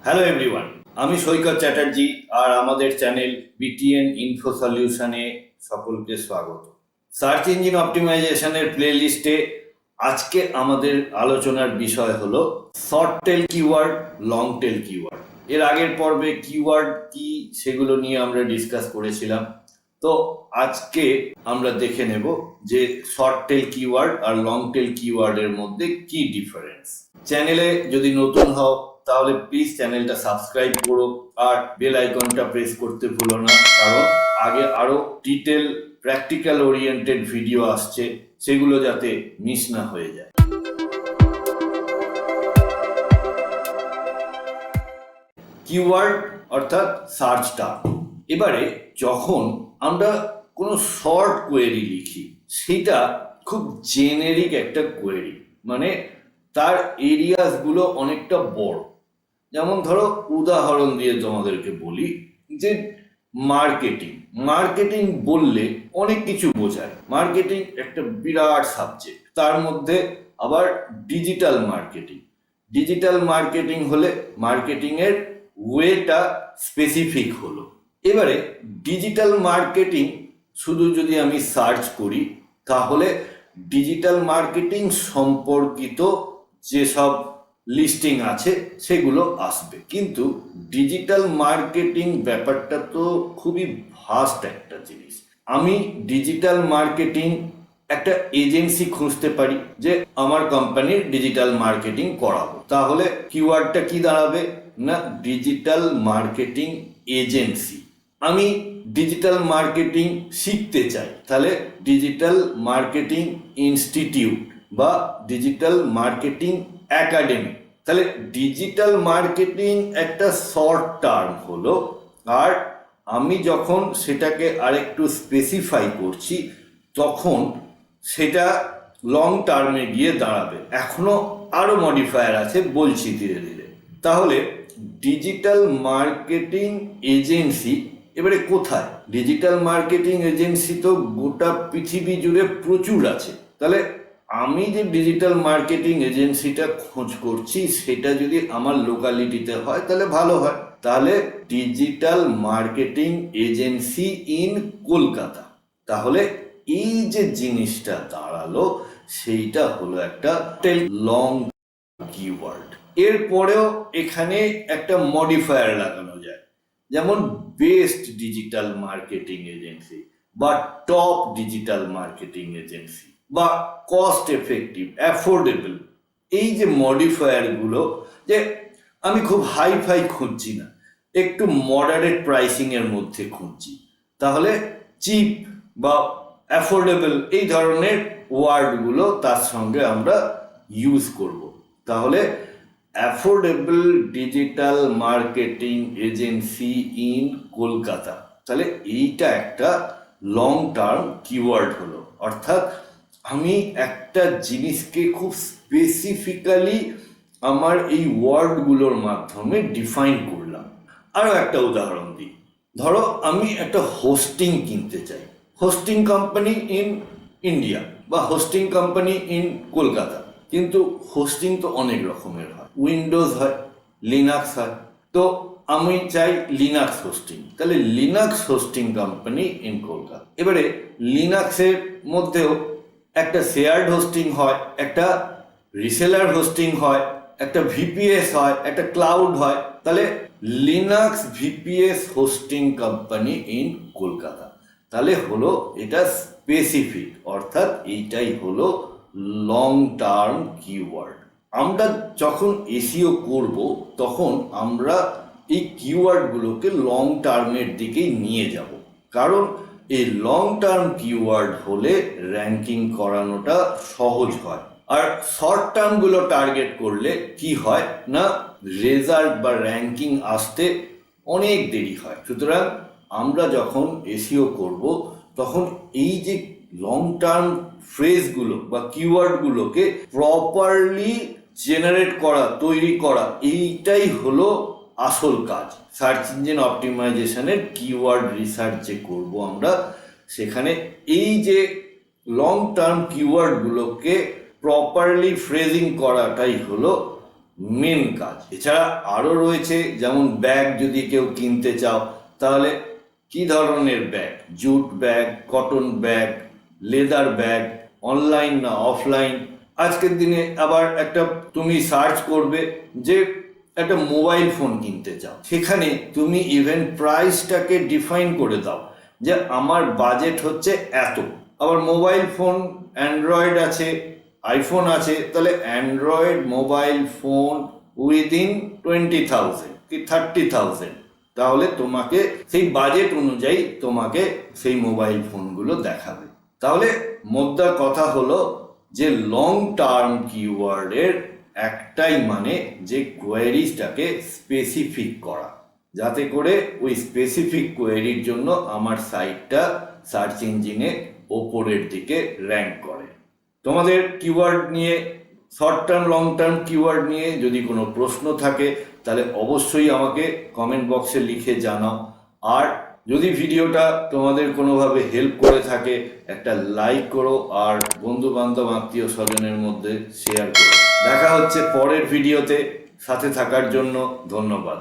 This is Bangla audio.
হ্যালো এভরিওয়ান, আমি সৈকত চ্যাটার্জি আর আমাদের চ্যানেল BTN Infosolution-এ সকলকে স্বাগত। সার্চ ইঞ্জিন অপটিমাইজেশনের প্লেলিস্টে আজকে আমাদের আলোচনার বিষয় হলো short tail keyword, long tail keyword. এর আগের পর্বে কিওয়ার্ড কি সেগুলো নিয়ে আমরা ডিসকাস করেছিলাম। তো আজকে আমরা দেখে নেব যে শর্ট টেল কিওয়ার্ড আর লং টেল কিওয়ার্ডের মধ্যে কি ডিফারেন্স। চ্যানেলে যদি নতুন হও তাহলে প্লিজ চ্যানেলটা সাবস্ক্রাইব করো আর বেল আইকনটা প্রেস করতে ভুলো না, কারণ আগে আরো ডিটেল প্র্যাকটিক্যাল ওরিয়েন্টেড ভিডিও আসছে, সেগুলো যাতে মিস না হয়ে যায়। কিওয়ার্ড অর্থাৎ সার্চ টার্ম। এবারে যখন আমরা কোনো শর্ট কোয়েরি লিখি, সেটা খুব জেনেরিক একটা কোয়েরি, মানে তার এরিয়াসগুলো অনেকটা বড়। যেমন ধরো উদাহরণ দিয়ে তোমাদেরকে বলি যে মার্কেটিং। মার্কেটিং বললে অনেক কিছু বোঝায়। মার্কেটিং একটা বিরাট সাবজেক্ট, তার মধ্যে আবার ডিজিটাল মার্কেটিং। ডিজিটাল মার্কেটিং হলে মার্কেটিংয়ের ওয়েটা স্পেসিফিক হলো। এবারে ডিজিটাল মার্কেটিং শুধু যদি আমি সার্চ করি তাহলে ডিজিটাল মার্কেটিং সম্পর্কিত যেসব লিস্টিং আছে সেগুলো আসবে, কিন্তু ডিজিটাল মার্কেটিং ব্যাপারটা তো খুবই ভাস্ট একটা জিনিস। আমি ডিজিটাল মার্কেটিং একটা এজেন্সি খুঁজতে পারি যে আমার কোম্পানির ডিজিটাল মার্কেটিং করাবো, তাহলে কিওয়ার্ডটা কি দাঁড়াবে না ডিজিটাল মার্কেটিং এজেন্সি। আমি ডিজিটাল মার্কেটিং শিখতে চাই, তাহলে ডিজিটাল মার্কেটিং ইনস্টিটিউট বা ডিজিটাল মার্কেটিং একাডেমি। তাহলে ডিজিটাল মার্কেটিং একটা শর্ট টার্ম হলো, আর আমি যখন সেটাকে আরেকটু স্পেসিফাই করছি তখন সেটা লং টার্মে গিয়ে দাঁড়াবে। এখনো আরো মডিফায়ার আছে, বলছি ধীরে ধীরে। তাহলে ডিজিটাল মার্কেটিং এজেন্সি এবারে কোথায়? ডিজিটাল মার্কেটিং এজেন্সি তো গোটা পৃথিবী জুড়ে প্রচুর আছে। তাহলে আমি যে ডিজিটাল মার্কেটিং এজেন্সিটা খোঁজ করছি সেটা যদি আমার লোকালিটিতে হয় তাহলে ভালো হয়। তাহলে digital marketing agency in Kolkata. তাহলে এই যে জিনিসটা দাঁড়ালো সেইটা হলো একটা লং কিওয়ার্ড। এরপরেও এখানে একটা মডিফায়ার লাগানো যায়, যেমন বেস্ট ডিজিটাল মার্কেটিং এজেন্সি বা টপ ডিজিটাল মার্কেটিং এজেন্সি বা কস্ট এফেক্টিভ, অ্যাফোর্ডেবল। এই যে মডিফায়ারগুলো, যে আমি খুব হাই ফাই খুঁজছি না, একটু মডারেট প্রাইসিং এর মধ্যে খুঁজছি, তাহলে চিপ বা অ্যাফোর্ডেবল এই ধরনের ওয়ার্ডগুলো তার সঙ্গে আমরা ইউজ করব। তাহলে affordable digital marketing agency in Kolkata, তাহলে এইটা একটা লং টার্ম কিওয়ার্ড হলো। অর্থাৎ আমি একটা জিনিসকে খুব স্পেসিফিক্যালি আমার এই ওয়ার্ডগুলোর মাধ্যমে ডিফাইন করলাম। আরও একটা উদাহরণ দিই, ধরো আমি একটা হোস্টিং কিনতে চাই, হোস্টিং কোম্পানি ইন ইন্ডিয়া বা হোস্টিং কোম্পানি ইন কলকাতা। কিন্তু হোস্টিং তো অনেক রকমের হয়, উইন্ডোজ হয়, লিনাক্স হয়। তো আমি চাই লিনাক্স হোস্টিং, তাহলে Linux hosting company in Kolkata. এবারে লিনাক্সের মধ্যেও একটা শেয়ার্ড হোস্টিং হয়, একটা রিসেলার হোস্টিং হয়, একটা ভিপিএস হয়, একটা ক্লাউড হয়। তাহলে Linux VPS hosting company in Kolkata. তাহলে হলো এটা স্পেসিফিক, অর্থাৎ এইটাই হলো লং টার্ম কিওয়ার্ড। আমরা যখন এসইও করব তখন আমরা এই কিওয়ার্ডগুলোকে লং টার্মের দিকেই নিয়ে যাব, কারণ এই লং টার্ম কিওয়ার্ড হলে র্যাঙ্কিং করানোটা সহজ হয়। আর শর্ট টার্মগুলো টার্গেট করলে কি হয় না রেজাল্ট বা র্যাঙ্কিং আসতে অনেক দেরি হয়। সুতরাং আমরা যখন এসইও করব তখন এই যে লং টার্ম ফ্রেজগুলো বা কিওয়ার্ডগুলোকে প্রপারলি জেনারেট করা, তৈরি করা, এইটাই হলো আসল কাজ। সার্চ ইঞ্জিন অপটিমাইজেশনের কিওয়ার্ড রিসার্চ যে করব আমরা, সেখানে এই যে লং টার্ম কিওয়ার্ডগুলোকে প্রপারলি ফ্রেজিং করাটাই হলো মেন কাজ। এছাড়া আরও রয়েছে, যেমন ব্যাগ যদি কেউ কিনতে চাও, তাহলে কি ধরনের bag, jute bag, cotton bag, leather bag, online না অফলাইন। আজকের দিনে আবার একটা তুমি সার্চ করবে যে একটা মোবাইল ফোন কিনতে চাও, সেখানে তুমি ইভেন প্রাইসটাকে ডিফাইন করে দাও যে আমার বাজেট হচ্ছে এত। আবার মোবাইল ফোন অ্যান্ড্রয়েড আছে, আইফোন আছে, তাহলে অ্যান্ড্রয়েড মোবাইল ফোন উইদিন 20,000 কি 30,000, তাহলে তোমাকে সেই বাজেট অনুযায়ী তোমাকে সেই মোবাইল ফোনগুলো দেখাবে। তাহলে মোদ্দা কথা হলো যে লং টার্ম কিওয়ার্ডের একটাই মানে যে কোয়েরিজটাকে স্পেসিফিক করা, যাতে করে ওই স্পেসিফিক কোয়েরির জন্য আমার সাইটটা সার্চ ইঞ্জিনে ওপরের দিকে র্যাঙ্ক করে। তোমাদের কিওয়ার্ড নিয়ে, short term long term keyword নিয়ে যদি কোনো প্রশ্ন থাকে তাহলে অবশ্যই আমাকে কমেন্ট বক্সে লিখে জানাও। আর যদি ভিডিওটা তোমাদের কোনোভাবে হেল্প করে থাকে একটা লাইক করো, আর বন্ধু বান্ধব আত্মীয় স্বজনের মধ্যে শেয়ার করো। দেখা হচ্ছে পরের ভিডিওতে, সাথে থাকার জন্য ধন্যবাদ।